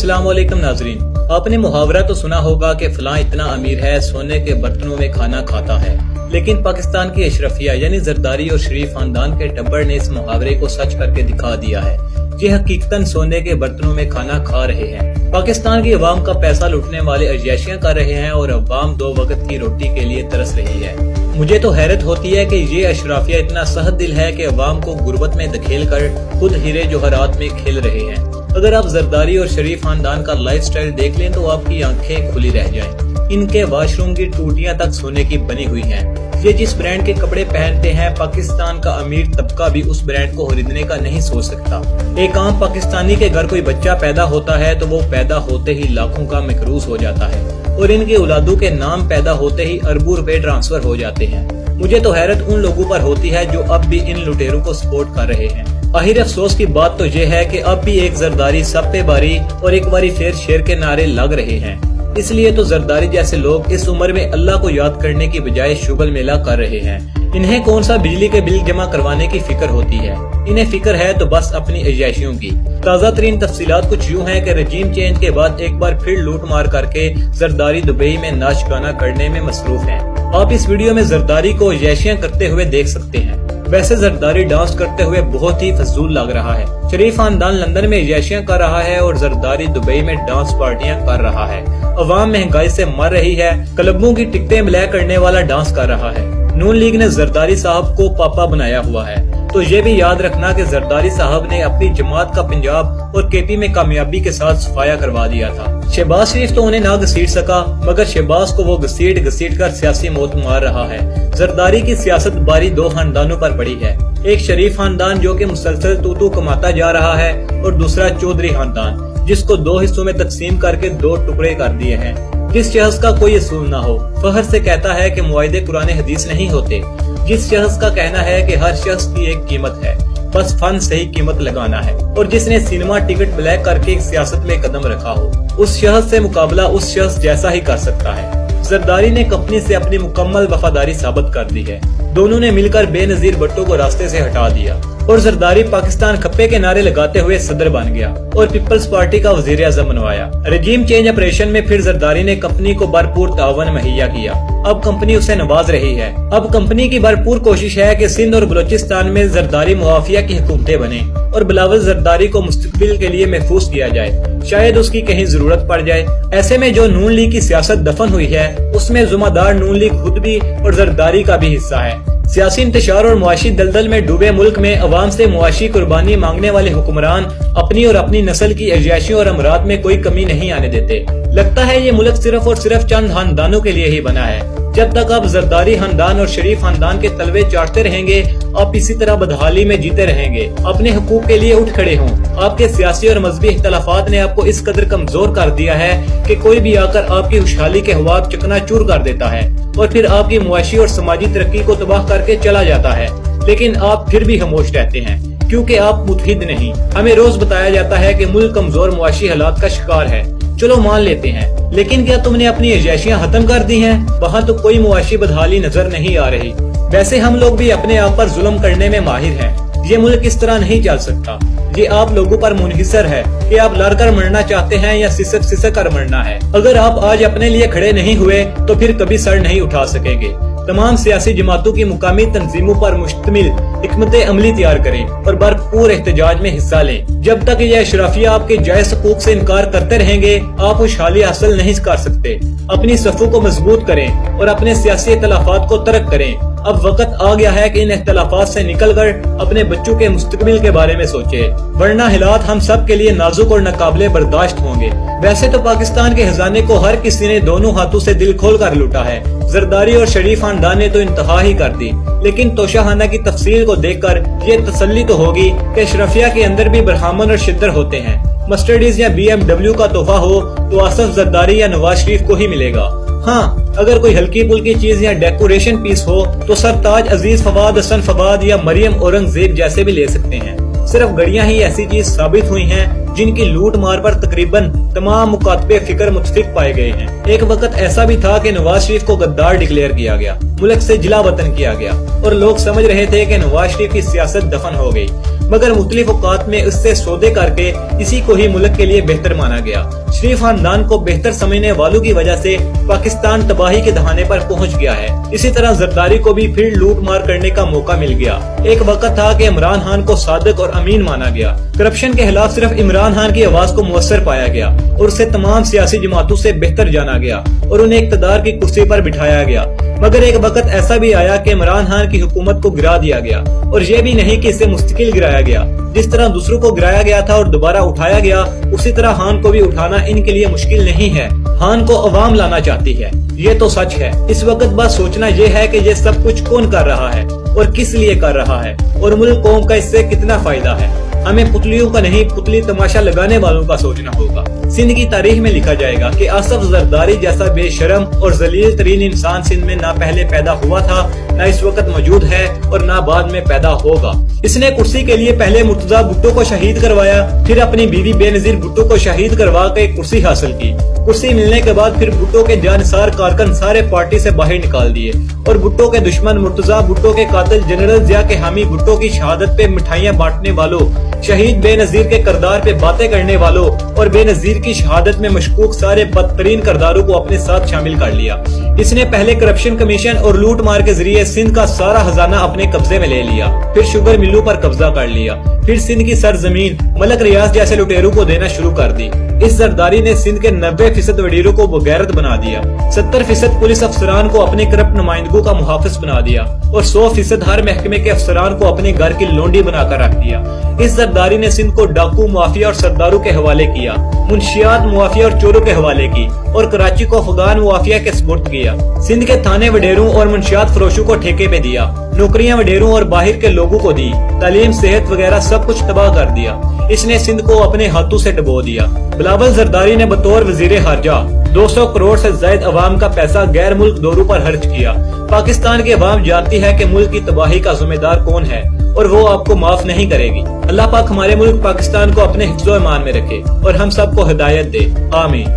अस्सलाम वालेकुम नाजरीन। आपने मुहावरा तो सुना होगा कि फलां इतना अमीर है, सोने के बर्तनों में खाना खाता है। लेकिन पाकिस्तान की अशरफिया यानी जरदारी और शरीफ खानदान के टब्बर ने इस मुहावरे को सच करके दिखा दिया है। ये हकीकतन सोने के बर्तनों में खाना खा रहे हैं। पाकिस्तान की अवाम का पैसा लूटने वाले अय्याशियां कर रहे हैं और अवाम 2 वक्त की रोटी के लिए तरस रही है। मुझे तो हैरत होती है कि ये अशराफिया इतना सहद दिल है कि अवाम को गुर्बत में धकेल कर खुद हीरे जवाहरात में खेल रहे हैं। अगर आप जरदारी और शरीफ खानदान का लाइफस्टाइल देख लें तो आपकी आंखें खुली रह जाएं। इनके वॉशरूम की टूटियां तक सोने की बनी हुई हैं। ये जिस ब्रांड के कपड़े पहनते हैं, पाकिस्तान का अमीर तबका भी उस ब्रांड को खरीदने का नहीं सोच सकता। एक आम पाकिस्तानी के घर कोई बच्चा पैदा होता है तो वो पैदा होते ही लाखों का मकरूज हो जाता है और इनके औलादों के नाम पैदा होते ही अरबों रुपए ट्रांसफर हो जाते हैं। मुझे तो हैरत उन लोगों पर होती है जो अब भी इन लुटेरों को सपोर्ट कर रहे हैं। आखिर अफसोस की बात तो ये है कि अब भी एक जरदारी सब पे बारी और एक बारी फिर शेर के नारे लग रहे हैं। इसलिए तो जरदारी जैसे लोग इस उम्र में अल्लाह को याद करने की बजाय शुगल मेला कर रहे हैं। इन्हें कौन सा बिजली के बिल जमा करवाने की फिक्र होती है, इन्हें फिक्र है तो बस अपनी अय्याशियों की। ताज़ा तरीन तफसीलात कुछ यूँ हैं कि रजीम चेंज के बाद एक बार फिर लूट मार करके जरदारी दुबई में नाच गाना करने में मसरूफ हैं। आप इस वीडियो में जरदारी को अय्याशियां करते हुए देख सकते हैं। वैसे जरदारी डांस करते हुए बहुत ही फजूल लग रहा है। शरीफ खानदान लंदन में अय्याशियां कर रहा है और जरदारी दुबई में डांस पार्टियां कर रहा है। अवाम महंगाई से मर रही है, क्लबों की टिकटें ब्लैक करने वाला डांस कर रहा है। नून लीग ने जरदारी साहब को पापा बनाया हुआ है, तो ये भी याद रखना कि जरदारी साहब ने अपनी जमात का पंजाब और केपी में कामयाबी के साथ सफाया करवा दिया था। शहबाज शरीफ तो उन्हें ना घसीट सका, मगर शहबाज को वो घसीट कर सियासी मौत मार रहा है। जरदारी की सियासत बारी 2 खानदानों पर पड़ी है। एक शरीफ खानदान जो कि मुसलसल तू कमाता जा रहा है और दूसरा चौधरी खानदान जिसको 2 हिस्सों में तकसीम करके 2 टुकड़े कर दिए हैं। जिस शख्स का कोई असूल ना हो, फखर से कहता है कि मुआहिदे कुरान हदीस नहीं होते। जिस शख्स का कहना है कि हर शख्स की एक कीमत है, बस फन सही कीमत लगाना है, और जिसने सिनेमा टिकट ब्लैक करके एक सियासत में कदम रखा हो, उस शख्स से मुकाबला उस शख्स जैसा ही कर सकता है। जरदारी ने कंपनी से अपनी मुकम्मल वफादारी साबित कर दी है। दोनों ने मिलकर बेनजीर भट्टो को रास्ते से हटा दिया और जरदारी पाकिस्तान खप्पे के नारे लगाते हुए सदर बन गया और पीपल्स पार्टी का वजीर आज़म बनवाया। रजीम चेंज ऑपरेशन में फिर जरदारी ने कंपनी को भरपूर तावन मुहैया किया। अब कंपनी उसे नवाज रही है। अब कंपनी की भरपूर कोशिश है कि सिंध और बलोचिस्तान में जरदारी मुआफिया की हुकूमतें बने और बिलावल जरदारी को मुस्तकबिल के लिए महफूज किया जाए। शायद उसकी कहीं जरूरत पड़ जाए। ऐसे में जो नून लीग की सियासत दफन हुई है उसमें जुम्मेदार नून लीग खुद भी और जरदारी का भी हिस्सा है। सियासी इंतशार और मुआशी दलदल में डूबे मुल्क में अवाम से मुआशी कुर्बानी मांगने वाले हुक्मरान अपनी और अपनी नस्ल की अय्याशियों और अमरात में कोई कमी नहीं आने देते। लगता है ये मुल्क सिर्फ और सिर्फ चंद खानदानों के लिए ही बना है। जब तक आप जरदारी खानदान और शरीफ खानदान के तलवे चाटते रहेंगे, आप इसी तरह बदहाली में जीते रहेंगे। अपने हुकूक के लिए उठ खड़े हों। आपके सियासी और मजहबी इख्तलाफात ने आपको इस कदर कमजोर कर दिया है कि कोई भी आकर आपकी खुशहाली के ख्वाब चकनाचूर कर देता है और फिर आपकी मुआशी और समाजी तरक्की को तबाह करके चला जाता है। लेकिन आप फिर भी खामोश रहते हैं क्योंकि आप मुतहिद नहीं। हमें रोज बताया जाता है कि मुल्क कमजोर मुआशी हालात का शिकार है। चलो मान लेते हैं, लेकिन क्या तुमने अपनी अय्याशियां खत्म कर दी हैं? वहाँ तो कोई मुआशी बदहाली नजर नहीं आ रही। वैसे हम लोग भी अपने आप पर जुल्म करने में माहिर हैं। ये मुल्क इस तरह नहीं चल सकता। ये आप लोगों पर मुनहिसर है कि आप लड़कर मरना चाहते हैं या सिसक कर मरना है। अगर आप आज अपने लिए खड़े नहीं हुए तो फिर कभी सर नहीं उठा सकेंगे। तमाम सियासी जमातों की मुकामी तंजीमों पर मुश्तमिल हिकमत अमली तैयार करें और भरपूर एहतजाज में हिस्सा लें। जब तक ये अशराफिया आपके जायज हकूक से इनकार करते रहेंगे, आप खुशहाली हासिल नहीं कर सकते। अपनी सफ़ों को मजबूत करें और अपने सियासी इख्तलाफात को तर्क करें। अब वक्त आ गया है कि इन इख्तलाफात से निकलकर अपने बच्चों के मुस्तकबिल के बारे में सोचे, वरना हालात हम सब के लिए नाजुक और नाकाबिले बर्दाश्त होंगे। वैसे तो पाकिस्तान के खजाने को हर किसी ने दोनों हाथों से दिल खोल कर लूटा है। जरदारी और शरीफ खानदान ने तो इंतहा ही कर दी। लेकिन तोशाखाना की तफसील को देखकर ये तसल्ली तो होगी कि अशरफिया के अंदर भी ब्राह्मण और शिद्दर होते हैं। मर्सिडीज या BMW का तोहफा हो तो आसफ जरदारी या नवाज शरीफ को ही मिलेगा। हाँ, अगर कोई हल्की पुल्की चीज या डेकोरेशन पीस हो तो सरताज अजीज फवाद, हसन फवाद या मरियम औरंगजेब जैसे भी ले सकते हैं। सिर्फ घड़ियां ही ऐसी चीज साबित हुई हैं जिनकी लूट मार पर तकरीबन तमाम मुकातबे फिक्र मुतफिक पाए गए हैं। एक वक्त ऐसा भी था कि नवाज शरीफ को गद्दार डिक्लेयर किया गया, मुल्क से जिला वतन किया गया और लोग समझ रहे थे कि नवाज शरीफ की सियासत दफन हो गई। مگر مختلف اوقات میں اس سے سودے کر کے اسی کو ہی ملک کے لیے بہتر مانا گیا۔ شریف خاندان کو بہتر سمجھنے والوں کی وجہ سے پاکستان تباہی کے دہانے پر پہنچ گیا ہے۔ اسی طرح زرداری کو بھی پھر لوٹ مار کرنے کا موقع مل گیا۔ ایک وقت تھا کہ عمران خان کو صادق اور امین مانا گیا۔ کرپشن کے خلاف صرف عمران خان کی آواز کو مؤثر پایا گیا اور اسے تمام سیاسی جماعتوں سے بہتر جانا گیا اور انہیں اقتدار کی کرسی پر بٹھایا گیا۔ مگر ایک وقت ایسا بھی آیا کہ عمران خان کی حکومت کو گرا دیا گیا، اور یہ بھی نہیں کہ اسے مستقل گرایا گیا۔ جس طرح دوسروں کو گرایا گیا تھا اور دوبارہ اٹھایا گیا، اسی طرح خان کو بھی اٹھانا ان کے لیے مشکل نہیں ہے۔ خان کو عوام لانا چاہتی ہے، یہ تو سچ ہے۔ اس وقت بس سوچنا یہ ہے کہ یہ سب کچھ کون کر رہا ہے اور کس لیے کر رہا ہے، اور ملک قوم کا اس سے کتنا فائدہ ہے۔ ہمیں پتلیوں کا نہیں، پتلی تماشا لگانے والوں کا سوچنا ہوگا۔ سندھ کی تاریخ میں لکھا جائے گا کہ آصف زرداری جیسا بے شرم اور ذلیل ترین انسان سندھ میں نہ پہلے پیدا ہوا تھا، نہ اس وقت موجود ہے اور نہ بعد میں پیدا ہوگا۔ اس نے کرسی کے لیے پہلے مرتضیٰ بھٹو کو شہید کروایا، پھر اپنی بیوی بے نظیر بھٹو کو شہید کروا کے کرسی حاصل کی۔ کرسی ملنے کے بعد پھر بھٹو کے جانثار کارکن سارے پارٹی سے باہر نکال دیے، اور بھٹو کے دشمن مرتضیٰ بھٹو کے قاتل جنرل ضیاء کے حامی بھٹو کی شہادت پہ مٹھائیاں بانٹنے والوں، شہید بے نظیر کے کردار پہ باتیں کرنے والوں اور بے نظیر کی شہادت میں مشکوک سارے بدترین کرداروں کو اپنے ساتھ شامل کر لیا۔ اس نے پہلے کرپشن کمیشن اور لوٹ مار کے ذریعے سندھ کا سارا خزانہ اپنے قبضے میں لے لیا، پھر شوگر ملوں پر قبضہ کر لیا، پھر سندھ کی سرزمین ملک ریاض جیسے لٹیروں کو دینا شروع کر دی۔ اس زرداری نے سندھ کے 90% وڈیروں کو بغیرت بنا دیا، 70% پولیس افسران کو اپنے کرپٹ نمائندگوں کا محافظ بنا دیا، اور 100% ہر محکمے کے افسران کو اپنے گھر کی لونڈی بنا کر رکھ دیا۔ اس زرداری نے سندھ کو ڈاکو مافیا اور سرداروں کے حوالے کیا، منشیات مافیا اور چوروں کے حوالے کی، اور کراچی کو افغان مافیا کے سپرد کیا۔ سندھ کے تھانے وڈیروں اور منشیات فروشوں کو ٹھیکے پہ دیا، نوکریاں وڈیروں اور باہر کے لوگوں کو دی، تعلیم صحت وغیرہ سب کچھ تباہ کر دیا۔ اس نے سندھ کو اپنے ہاتھوں سے ڈبو دیا۔ بلاول زرداری نے بطور وزیر خارجہ 200 کروڑ سے زائد عوام کا پیسہ غیر ملک دوروں پر خرچ کیا۔ پاکستان کی عوام جانتی ہے کہ ملک کی تباہی کا ذمہ دار کون ہے، اور وہ آپ کو معاف نہیں کرے گی۔ اللہ پاک ہمارے ملک پاکستان کو اپنے حفظ و امان میں رکھے اور ہم سب کو ہدایت دے، آمین۔